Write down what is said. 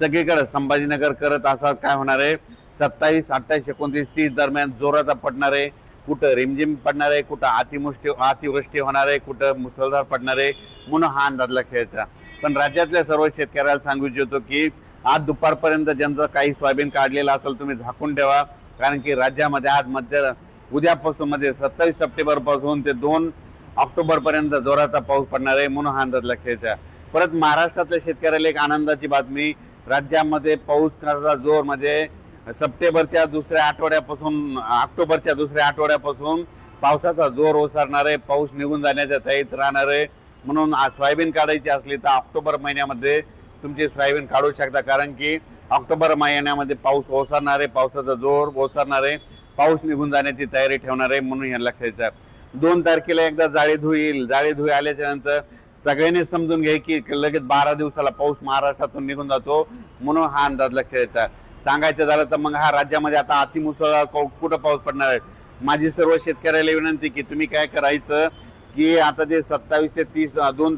सगळीकडे संभाजीनगर करत असा काय होणार आहे, 27, 28, 29, 30 दरम्यान जोराचा पडणार आहे, कुठं रिमझिम पडणार आहे, कुठं अतिवृष्टी होणार आहे, कुठं मुसळधार पडणार आहे, म्हणून हा अंदाज लक्षात. पण राज्यातल्या सर्व शेतकऱ्याला सांगू इच्छितो की आज दुपारपर्यंत ज्यांचं काही सोयाबीन काढलेलं असेल तुम्ही झाकून ठेवा, कारण की राज्यामध्ये आज उद्यापासून म्हणजे 27 सप्टेंबर पासून ते 2 ऑक्टोबर पर्यंत जोराचा पाऊस पडणार आहे, म्हणून हा अंदाज लक्षात. परत महाराष्ट्रातल्या शेतकऱ्याला एक आनंदाची बातमी, राज्यामध्ये पाऊस जोर म्हणजे सप्टेंबरच्या दुसऱ्या आठवड्यापासून ऑक्टोबरच्या दुसऱ्या आठवड्यापासून पावसाचा जोर ओसरणार आहे, पाऊस निघून जाण्याच्या तयारीत राहणार आहे. म्हणून सोयाबीन काढायची असली तर ऑक्टोबर महिन्यामध्ये तुमची सोयाबीन काढू शकता, कारण की ऑक्टोबर महिन्यामध्ये पाऊस ओसरणार आहे, पावसाचा जोर ओसरणार आहे, पाऊस निघून जाण्याची तयारी ठेवणार आहे, म्हणून हे लक्षात. 2 तारखेला एकदा जाळी धुई आल्याच्या नंतर सगळ्यांनी समजून घ्या की लगेच 12 दिवसाला पाऊस महाराष्ट्रातून निघून जातो, म्हणून हा अंदाज लक्षात. सांगायचं झालं तर मग हा राज्यामध्ये आता अतिमुसळधार कुठं पाऊस पडणार आहे. माझी सर्व शेतकऱ्याला विनंती की तुम्ही काय करायचं की आता जे 27 ते 30 2